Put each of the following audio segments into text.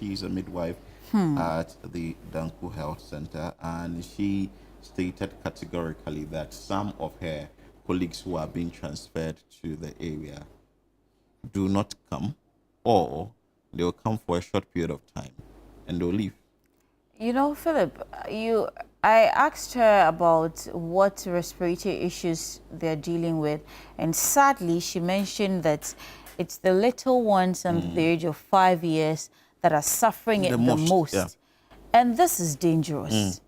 She's a midwife at the Danku Health Center, and she stated categorically that some of her colleagues who are being transferred to the area do not come, or they will come for a short period of time and they'll leave. You know, Philip, I asked her about what respiratory issues they're dealing with, and sadly, she mentioned that it's the little ones under the age of 5 years that are suffering it the most. Yeah. And this is dangerous.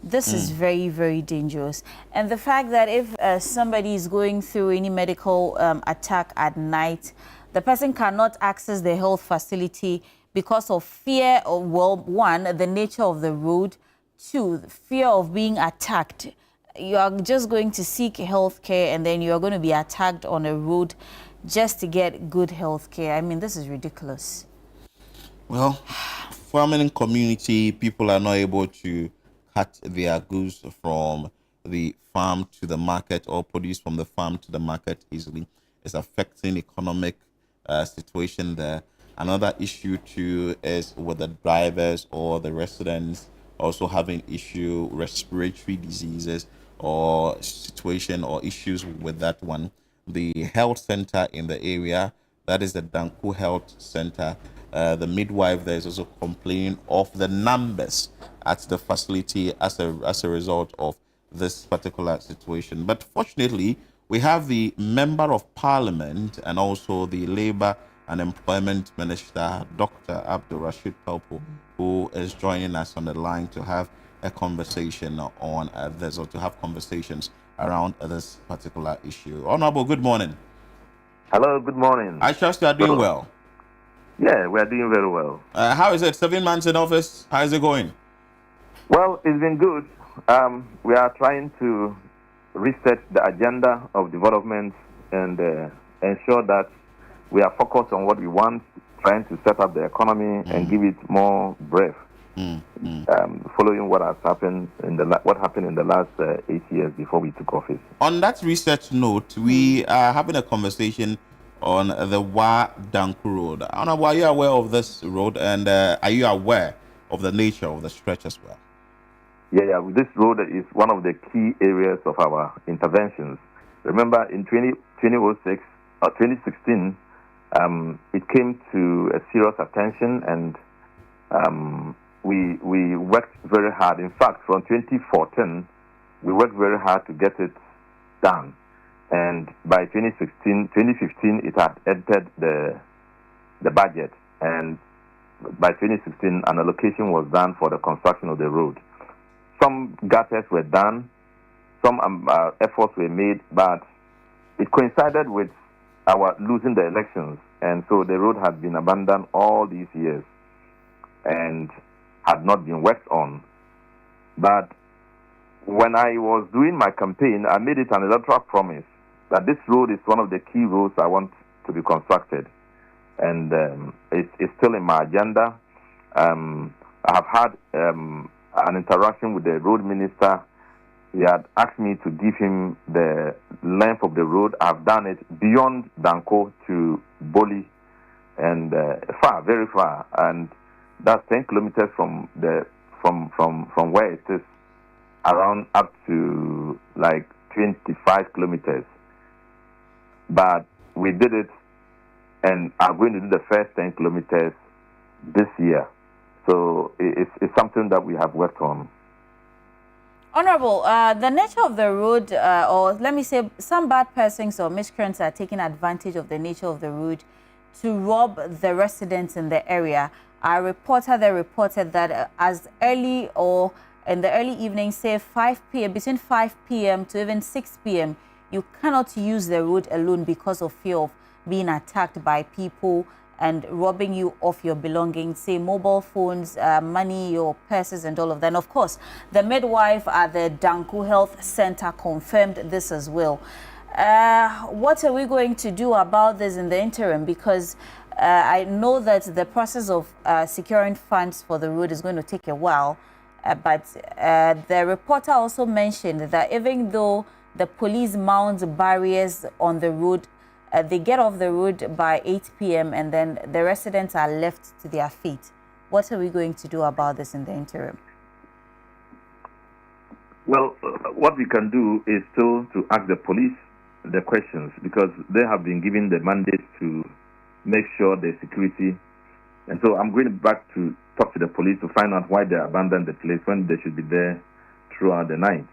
This is very, very dangerous. And the fact that if somebody is going through any medical attack at night, the person cannot access the health facility because of fear of, well, one, the nature of the road, two, the fear of being attacked. You are just going to seek health care and then you are going to be attacked on a road just to get good health care. I mean, this is ridiculous. Well, farming community, people are not able to cut their goods from the farm to the market or produce from the farm to the market easily. It's affecting economic situation there. Another issue too is with the drivers or the residents also having issue respiratory diseases or situation or issues with that one. The health center in the area, that is the Danku Health Center, the midwife there is also complaining of the numbers at the facility as a result of this particular situation. But fortunately, we have the Member of Parliament and also the Labour and Employment Minister, Dr. Rashid Pelpuo, who is joining us on the line to have a conversation on this, or to have conversations around this particular issue. Honorable, good morning. Hello, good morning. I trust you are doing well. Yeah, we are doing very well. How is it? 7 months in office. How is it going? Well, it's been good. We are trying to reset the agenda of development and ensure that we are focused on what we want, trying to set up the economy and give it more breath. Following what has happened what happened in the last 8 years before we took office. On that research note, we are having a conversation on the Wa-Danku road. Honorable, are you aware of this road, and are you aware of the nature of the stretch as well? Yeah, this road is one of the key areas of our interventions. Remember, in 2006 or 2016, it came to a serious attention, and we worked very hard. In fact, from 2014, we worked very hard to get it done. And by 2015, it had entered the budget. And by 2016, an allocation was done for the construction of the road. Some gutters were done, some efforts were made, but it coincided with our losing the elections. And so the road had been abandoned all these years and had not been worked on. But when I was doing my campaign, I made it an electoral promise that this road is one of the key roads I want to be constructed. And it's still in my agenda. I have had an interaction with the road minister. He had asked me to give him the length of the road. I've done it beyond Danko to Boli, and far, very far. And that's 10 kilometers from where it is, around up to like 25 kilometers. But we did it, and I'm going to do the first 10 kilometers this year. So it's something that we have worked on. Honorable, the nature of the road, or let me say, some bad persons or miscreants are taking advantage of the nature of the road to rob the residents in the area. Our reporter there reported that as early or in the early evening, say 5 p.m., between 5 p.m. to even 6 p.m., you cannot use the road alone because of fear of being attacked by people and robbing you of your belongings, say mobile phones, money, your purses and all of that. And of course, the midwife at the Danku Health Center confirmed this as well. What are we going to do about this in the interim? Because I know that the process of securing funds for the road is going to take a while. But the reporter also mentioned that even though the police mount barriers on the road, they get off the road by 8 p.m. and then the residents are left to their fate. What are we going to do about this in the interim? Well, what we can do is still to ask the police the questions, because they have been given the mandate to make sure the security. And so I'm going back to talk to the police to find out why they abandoned the place when they should be there throughout the night,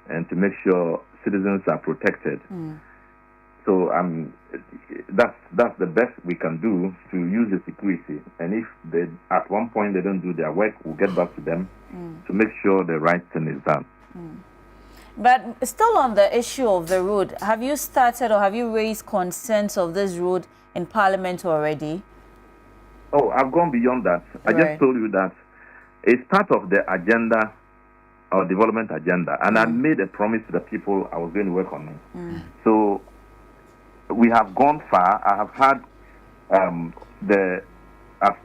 and to make sure citizens are protected. So that's the best we can do, to use the security. And if they, at one point they don't do their work, we'll get back to them to make sure the right thing is done. But still on the issue of the road, have you started or have you raised concerns of this road in Parliament already? Oh, I've gone beyond that. I just told you that it's part of the agenda, our development agenda, and I made a promise to the people I was going to work on it. So we have gone far. I have had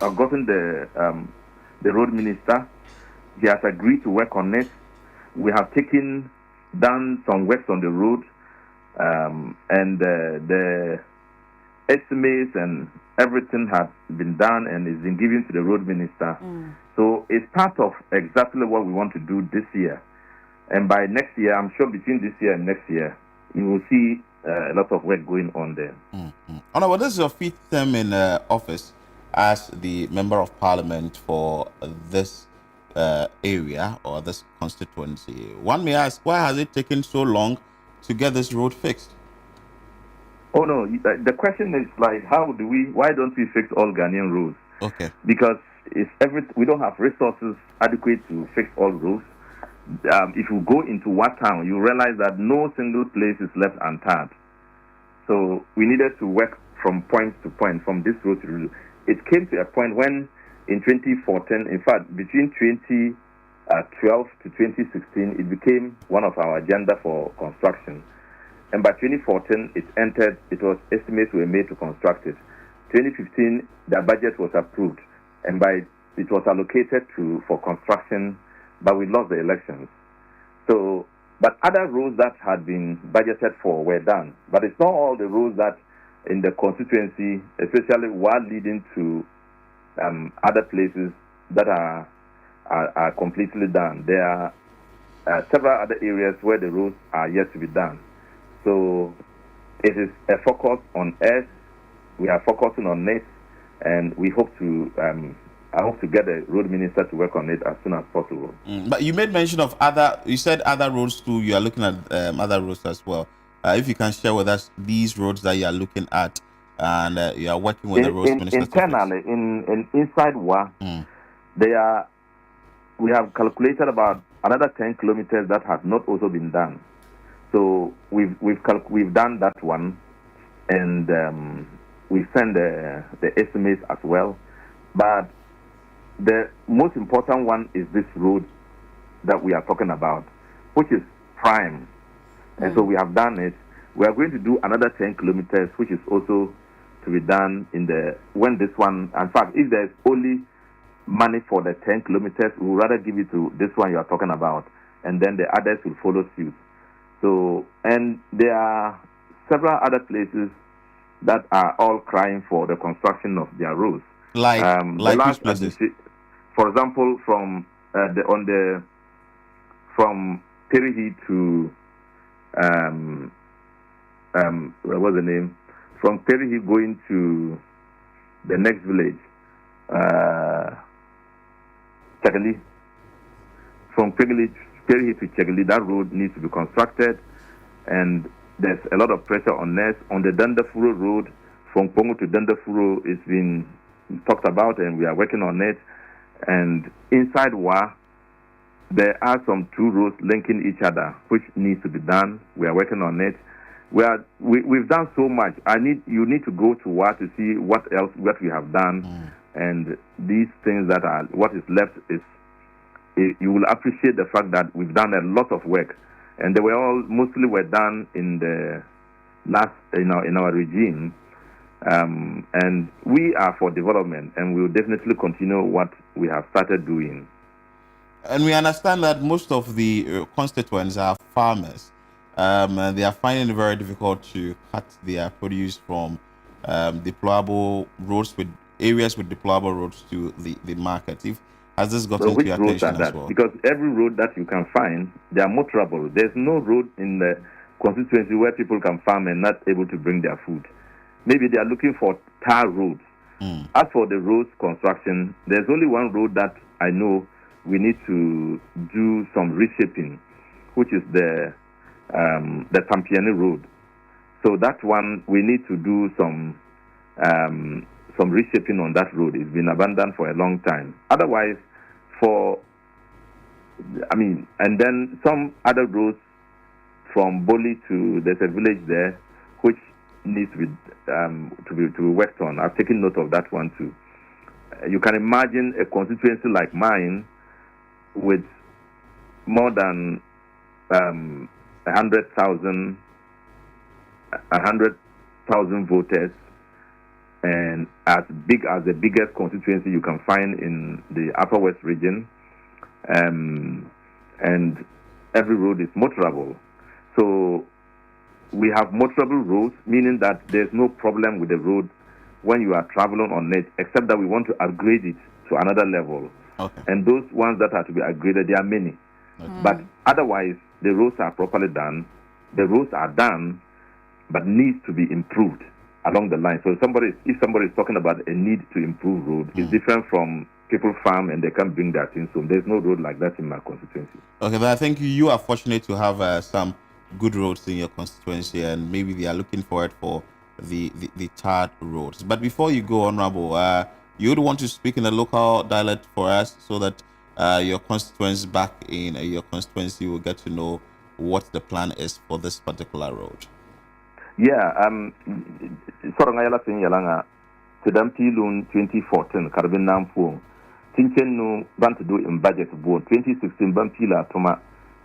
I've gotten the road minister. He has agreed to work on it. We have done some works on the road, and the estimates and everything has been done and is been given to the road minister. So it's part of exactly what we want to do this year. And by next year, I'm sure between this year and next year, you will see a lot of work going on there. Honorable, this is your 5th term in office as the Member of Parliament for this area or this constituency. One may ask, why has it taken so long to get this road fixed? Oh no, the question is like, why don't we fix all Ghanaian roads? Okay. Because we don't have resources adequate to fix all roads. If you go into Wa town, you realize that no single place is left untouched. So we needed to work from point to point, from this road to the road. It came to a point when, in 2014, in fact, between 2012 to 2016, it became one of our agenda for construction. And by 2014, it was estimates were made to construct it. 2015, the budget was approved, and it was allocated for construction, but we lost the elections. So, but other roads that had been budgeted for were done. But it's not all the roads that in the constituency, especially one leading to other places, that are completely done. There are several other areas where the roads are yet to be done. So it is a focus on us. We are focusing on it, and we hope to. I hope to get the road minister to work on it as soon as possible. But you made mention of you said other roads too. You are looking at other roads as well. If you can share with us these roads that you are looking at, and you are working with the roads minister. Internally, inside Wa, we have calculated about another 10 kilometers that has not also been done. So we've done that one, and we send the estimates as well. But the most important one is this road that we are talking about, which is prime. And so we have done it. We are going to do another 10 kilometers, which is also to be done when this one, in fact, if there's only money for the 10 kilometers, we would rather give it to this one you are talking about, and then the others will follow suit. So, and there are several other places that are all crying for the construction of their roads. Like which places? For example, from Perihi to what was the name? From Perihi going to the next village, Chagli. From Perihi to Chagli, that road needs to be constructed, and there's a lot of pressure on us. On the Dandafuro road, from Pongo to Dandafuro, it's been talked about, and we are working on it. And inside Wa, there are some two roads linking each other, which needs to be done. We are working on it. We've done so much. You need to go to Wa to see what we have done, and these things that are what is left is. You will appreciate the fact that we've done a lot of work, and they were mostly done in the last in our regime, and we are for development, and we will definitely continue what we have started doing. And we understand that most of the constituents are farmers, and they are finding it very difficult to cut their produce from deployable roads with areas with deployable roads to the market. If has this gotten to which your roads are attention as that? well? Because every road that you can find, they are motorable. There's no road in the constituency where people can farm and not able to bring their food. Maybe they are looking for tar roads. As for the roads construction, there's only one road that I know we need to do some reshaping, which is the Tampiani Road. So that one we need to do some reshaping on that road. It's been abandoned for a long time. Otherwise, and then some other roads from Boli to there's a village there which needs to be worked on. I've taken note of that one too. You can imagine a constituency like mine with more than 100,000 voters, and as big as the biggest constituency you can find in the Upper West region, and every road is motorable. So we have motorable roads, meaning that there's no problem with the road when you are traveling on it, except that we want to upgrade it to another level. Okay. And those ones that are to be upgraded, there are many. Okay. But otherwise, the roads are properly done. The roads are done, but needs to be improved along the line. So if somebody is talking about a need to improve road, it's different from people farm and they can't bring their things home. There's no road like that in my constituency. Okay, but I think you are fortunate to have some good roads in your constituency, and maybe they are looking forward for the tarred roads. But before you go, Honorable, you would want to speak in a local dialect for us so that your constituents back in your constituency will get to know what the plan is for this particular road. Yeah, sorang ayala sin yalanga tidam pilun 2014 karbin nampo tinchen no ban to do in budget bo 2016 ban pila toma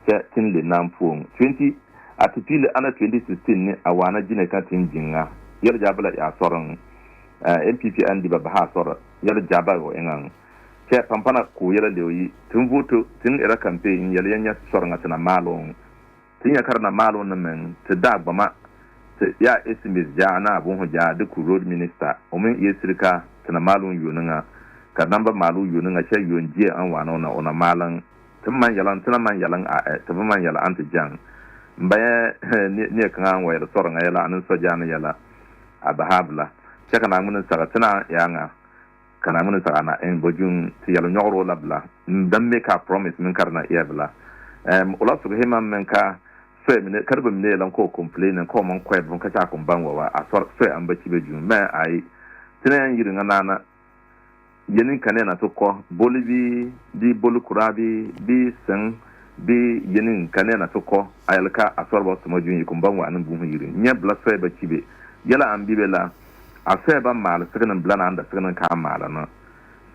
tin le nampo 20 atipile ana 2016 ni awana jine ka tin jinga yar jabala ya sorang MPP andi ba ha sora yar jaba go engang che pampana ku yar lewi tin voto tin era campaign yar yanya soranga tana malon tin ya karna malon men te dagbama ya esimis ja na abun hoja de ku road minister omen yesirika tana malon yonanga ka namba malu yonanga che yonje an wana ona malan man yalan tana man yalan a ta man yala anta jang mbaya ne kan wa yala soranga yala anan soja na yala abahabla che kana mun sara tana yanga kana mun sara na en bojun ti yala nyoro labla dan me ka promise min karna yabla ula su hema men ka so mi karba mi lan ko complain ko man ko bon ka ta kun banwa a so an baci beju me ai tana yirin na yenin kane na to ko bolibi di bolukurabi bi sen bi yenin kane na to ko ayalka asorba to majun yikum banwa anan bu yirin nya bla so ba cibe yala an bibela aso ba mal sirrin bla na anda sirrin ka mala na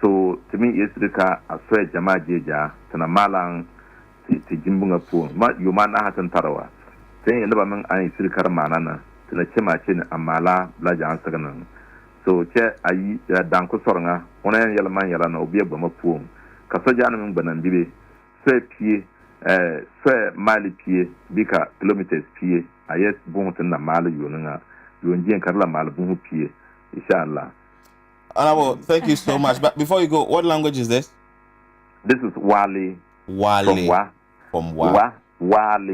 so timi yesrika aso jama'a jeja tana malan ti jimbunga po ma yuma na hatan tarawa sai yanda ba min an sirkar manana tana cema ce amala bla jan sirrin so che ayi danku sornga ona yala man yala na obi egba mapuo ka soja na min gbanan bibe so pie so mali pie bika kilometers pie ayes bunhutun na mali yonunga yonjien karla mali bunhu pie inshallah. Honorable, thank you so much. But before you go, what language is this? This is Wale. Wale. From Wa. From Wa. Wale.